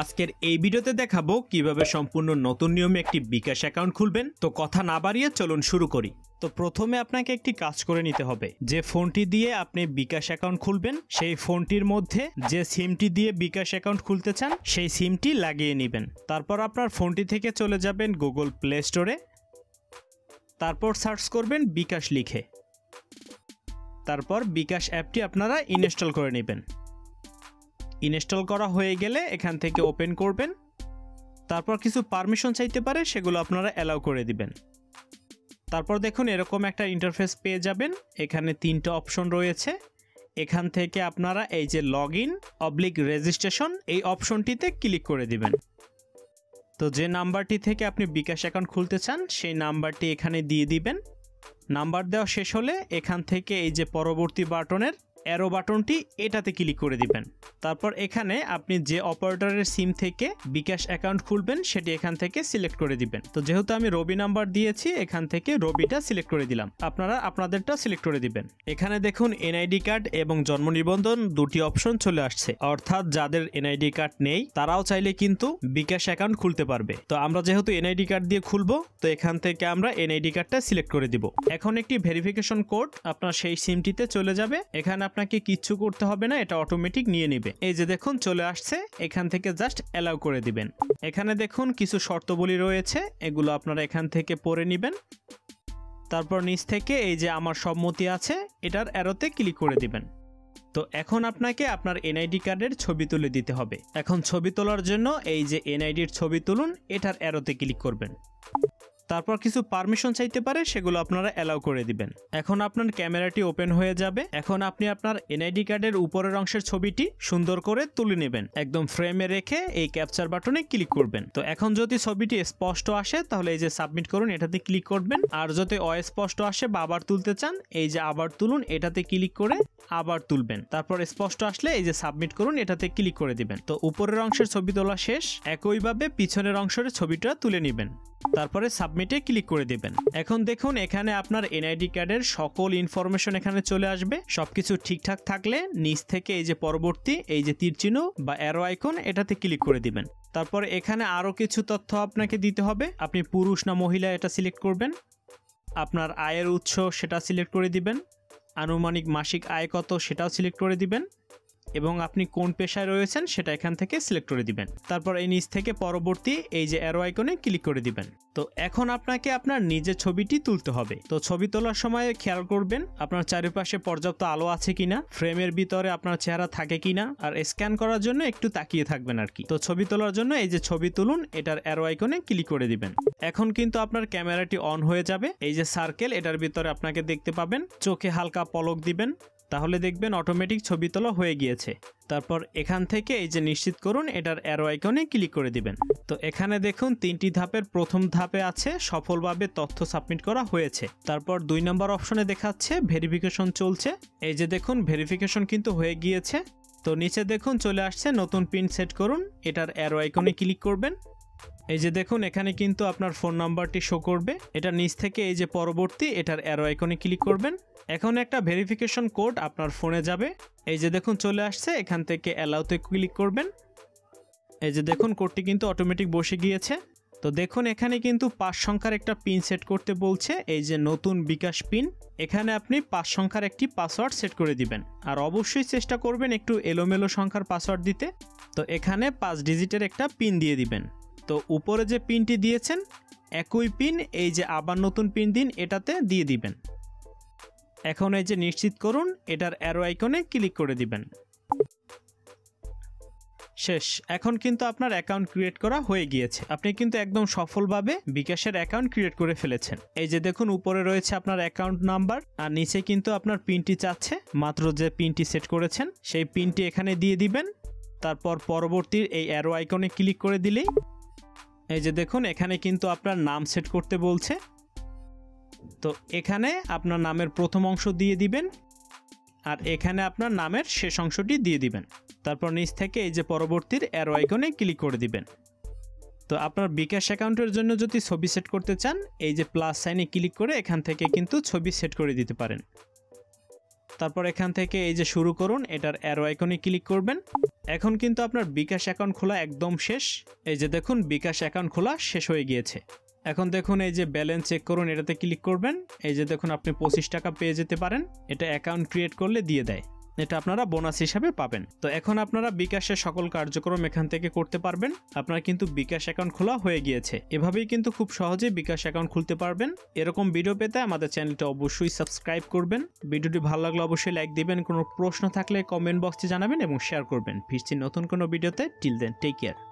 আজকের এই ভিডিওতে দেখাবো কিভাবে সম্পূর্ণ নতুন নিয়মে একটি বিকাশ অ্যাকাউন্ট খুলবেন। তো কথা না বাড়িয়ে চলুন শুরু করি। তো প্রথমে আপনাকে একটি কাজ করে নিতে হবে। যে ফোনটি দিয়ে আপনি বিকাশ অ্যাকাউন্ট খুলবেন সেই ফোনটির মধ্যে যে সিমটি দিয়ে বিকাশ অ্যাকাউন্ট খুলতে চান সেই সিমটি লাগিয়ে নেবেন। তারপর আপনার ফোনটি থেকে চলে যাবেন গুগল প্লে স্টোরে, তারপর সার্চ করবেন বিকাশ লিখে, তারপর বিকাশ অ্যাপটি আপনারা ইনস্টল করে নেবেন। ইনস্টল করা হয়ে গেলে এখান থেকে ওপেন করবেন, তারপর কিছু পারমিশন চাইতে পারে সেগুলো আপনারা অ্যালাউ করে দিবেন। তারপর দেখুন এরকম একটা ইন্টারফেস পেয়ে যাবেন। এখানে তিনটা অপশন রয়েছে। এখান থেকে আপনারা এই যে লগ ইন/রেজিস্ট্রেশন এই অপশনটিতে ক্লিক করে দিবেন। তো যে নাম্বারটি থেকে আপনি বিকাশ অ্যাকাউন্ট খুলতে চান সেই নাম্বারটি এখানে দিয়ে দিবেন। নাম্বার দেওয়া শেষ হলে এখান থেকে এই যে পরবর্তী বাটনের অ্যারো বাটনটি এটাতে ক্লিক করে দিবেন। তারপর এখানে আপনি যে অপারেটরের সিম থেকে বিকাশ অ্যাকাউন্ট খুলবেন সেটি এখান থেকে সিলেক্ট করে দিবেন। তো যেহেতু আমি রবি নাম্বার দিয়েছি এখান থেকে রবিটা সিলেক্ট করে দিলাম, আপনারা আপনাদেরটা সিলেক্ট করে দিবেন। এখানে দেখুন এনআইডি কার্ড এবং জন্ম নিবন্ধন দুটি অপশন চলে আসছে, অর্থাৎ যাদের এনআইডি কার্ড নেই তারাও চাইলে কিন্তু বিকাশ অ্যাকাউন্ট খুলতে পারবে। তো আমরা যেহেতু এনআইডি কার্ড দিয়ে খুলবো তো এখান থেকে আমরা এনআইডি কার্ডটা সিলেক্ট করে দিব। এখন একটি ভেরিফিকেশন কোড আপনার সেই সিমটিতে চলে যাবে। এখানে আপনাকে কিচ্ছু করতে হবে না, এটা অটোমেটিক নিয়ে নেবে। এই যে দেখুন চলে আসছে, এখান থেকে জাস্ট অ্যালাউ করে দিবেন। এখানে দেখুন কিছু শর্তাবলী রয়েছে, এগুলো আপনারা এখান থেকে পড়ে নেবেন। তারপর নিচ থেকে এই যে আমার সম্মতি আছে এটার অ্যারোতে ক্লিক করে দিবেন। তো এখন আপনাকে আপনার এনআইডি কার্ডের ছবি তুলে দিতে হবে। এখন ছবি তোলার জন্য এই যে এনআইডির ছবি তুলুন এটার অ্যারোতে ক্লিক করবেন। তারপর কিছু পারমিশন চাইতে পারে সেগুলো আপনারা অ্যালাউ করে দিবেন। এখন আপনার ক্যামেরাটি ওপেন হয়ে যাবে। এখন আপনি আপনার এনআইডি কার্ডের উপরের অংশের ছবিটি সুন্দর করে তুলে নেবেন, একদম ফ্রেমে রেখে এই ক্যাপচার বাটনে ক্লিক করবেন। তো এখন যদি ছবিটি স্পষ্ট আসে তাহলে এই যে সাবমিট করুন এটাতে ক্লিক করবেন, আর যদি অস্পষ্ট আসে বা আবার তুলতে চান এই যে আবার তুলুন এটাতে ক্লিক করে আবার তুলবেন। তারপর স্পষ্ট আসলে এই যে সাবমিট করুন এটাতে ক্লিক করে দিবেন। তো উপরের অংশের ছবি তোলা শেষ, একইভাবে পিছনের অংশের ছবিটা তুলে নেবেন, তারপরে সাবমিটে ক্লিক করে দিবেন। এখন দেখুন এখানে আপনার এনআইডি কার্ডের সকল ইনফরমেশন এখানে চলে আসবে। সবকিছু ঠিকঠাক থাকলে নিচ থেকে এই যে পরবর্তী এই যে তীর চিহ্ন বা অ্যারো আইকন এটাতে ক্লিক করে দিবেন। তারপর এখানে আরো কিছু তথ্য আপনাকে দিতে হবে। আপনি পুরুষ না মহিলা এটা সিলেক্ট করবেন, আপনার আয়ের উৎস সেটা সিলেক্ট করে দিবেন, আনুমানিক মাসিক আয় কত সেটাও সিলেক্ট করে দিবেন, এবং আপনি কোন পেশায় রয়েছেন সেটা এখান থেকে সিলেক্ট করে দিবেন। তারপর এই নিচ থেকে পরবর্তী এই যে অ্যারো আইকনে ক্লিক করে দিবেন। তো এখন আপনাকে আপনার নিজের ছবিটি তুলতে হবে। তো ছবি তোলার সময় খেয়াল করবেন আপনার চারিপাশে পর্যাপ্ত আলো আছে কিনা, ফ্রেমের ভিতরে আপনার চেহারা থাকে কিনা, আর স্ক্যান করার জন্য একটু তাকিয়ে থাকবেন আর কি। তো ছবি তোলার জন্য এই যে ছবি তুলুন এটার অ্যারো আইকনে ক্লিক করে দিবেন। এখন কিন্তু আপনার ক্যামেরাটি অন হয়ে যাবে। এই যে সার্কেল এটার ভিতরে আপনাকে দেখতে পাবেন, চোখে হালকা পলক দিবেন, তাহলে দেখবেন অটোমেটিক ছবি তোলা হয়ে গিয়েছে। তারপর এখান থেকে এই যে নিশ্চিত করুন এটার অ্যারো আইকনে ক্লিক করে দিবেন। তো এখানে দেখুন তিনটি ধাপের প্রথম ধাপে আছে সফলভাবে তথ্য সাবমিট করা হয়েছে। তারপর 2 নম্বর অপশনে দেখাচ্ছে ভেরিফিকেশন চলছে। এই যে দেখুন ভেরিফিকেশন কিন্তু হয়ে গিয়েছে। তো নিচে দেখুন চলে আসছে নতুন পিন সেট করুন, এটার অ্যারো আইকনে ক্লিক করবেন। এই যে দেখুন এখানে কিন্তু আপনার ফোন নাম্বারটি শো করবে, এটা নিচ থেকে এই যে পরবর্তী এটার অ্যারো আইকনে ক্লিক করবেন। এখন একটা ভেরিফিকেশন কোড আপনার ফোনে যাবে। এই যে দেখুন চলে আসছে, এখান থেকে অ্যালাউতে ক্লিক করবেন। এই যে দেখুন কোডটি কিন্তু অটোমেটিক বসে গিয়েছে। তো দেখুন এখানে কিন্তু 5 সংখ্যার একটা পিন সেট করতে বলছে, এই যে নতুন বিকাশ পিন। এখানে আপনি 5 সংখ্যার একটি পাসওয়ার্ড সেট করে দিবেন, আর অবশ্যই চেষ্টা করবেন একটু এলোমেলো সংখ্যার পাসওয়ার্ড দিতে। তো এখানে 5 ডিজিটের একটা পিন দিয়ে দিবেন। তো উপরে যে পিনটি দিয়েছেন একই পিন এই যে আবার নতুন পিন দিন এটাতে দিয়ে দিবেন। এখন এই যে নিশ্চিত করুন এটার অ্যারো আইকনে ক্লিক করে দিবেন। শেষ। এখন কিন্তু আপনার অ্যাকাউন্ট ক্রিয়েট করা হয়ে গিয়েছে। আপনি কিন্তু একদম সফলভাবে বিকাশের অ্যাকাউন্ট ক্রিয়েট করে ফেলেছেন। এই যে দেখুন উপরে রয়েছে আপনার অ্যাকাউন্ট নাম্বার, আর নিচে কিন্তু আপনার পিনটি চাচ্ছে, মাত্র যে পিনটি সেট করেছেন সেই পিনটি এখানে দিয়ে দিবেন। তারপর পরবর্তীর এই অ্যারো আইকনে ক্লিক করে দিলেই এই যে দেখুন এখানে কিন্তু আপনার নাম সেট করতে বলছে। তো এখানে আপনার নামের প্রথম অংশ দিয়ে দিবেন, আর এখানে আপনার নামের শেষ অংশটি দিয়ে দিবেন। তারপর নিচ থেকে এই যে পরবর্তীর অ্যারো আইকনে ক্লিক করে দিবেন। তো আপনার বিকাশ অ্যাকাউন্টের জন্য যদি ছবি সেট করতে চান এই যে প্লাস সাইনে ক্লিক করে এখান থেকে কিন্তু ছবি সেট করে দিতে পারেন। তারপর এখান থেকে এই যে শুরু করুন এটার অ্যারো আইকনে ক্লিক করবেন। এখন কিন্তু আপনার বিকাশ অ্যাকাউন্ট খোলা একদম শেষ। এই যে দেখুন বিকাশ অ্যাকাউন্ট খোলা শেষ হয়ে গিয়েছে। এখন দেখুন এই যে ব্যালেন্স চেক করুন, এটাতে ক্লিক করবেন। এই যে দেখুন আপনি 25 টাকা পেয়ে যেতে পারেন। এটা অ্যাকাউন্ট ক্রিয়েট করলে দিয়ে দেয়, এটা আপনারা বোনাস হিসাবে পাবেন। তো এখন আপনারা বিকাশের সকল কার্যক্রম এখান থেকে করতে পারবেন। আপনার কিন্তু বিকাশ অ্যাকাউন্ট খোলা হয়ে গিয়েছে। এভাবেই কিন্তু খুব সহজে বিকাশ অ্যাকাউন্ট খুলতে পারবেন। এরকম ভিডিও পেতে আমাদের চ্যানেলটা অবশ্যই সাবস্ক্রাইব করবেন। ভিডিওটি ভালো লাগলে অবশ্যই লাইক দিবেন। কোনো প্রশ্ন থাকলে কমেন্ট বক্সে জানাবেন এবং শেয়ার করবেন। ফিরছি নতুন কোনো ভিডিওতে। Till then take care.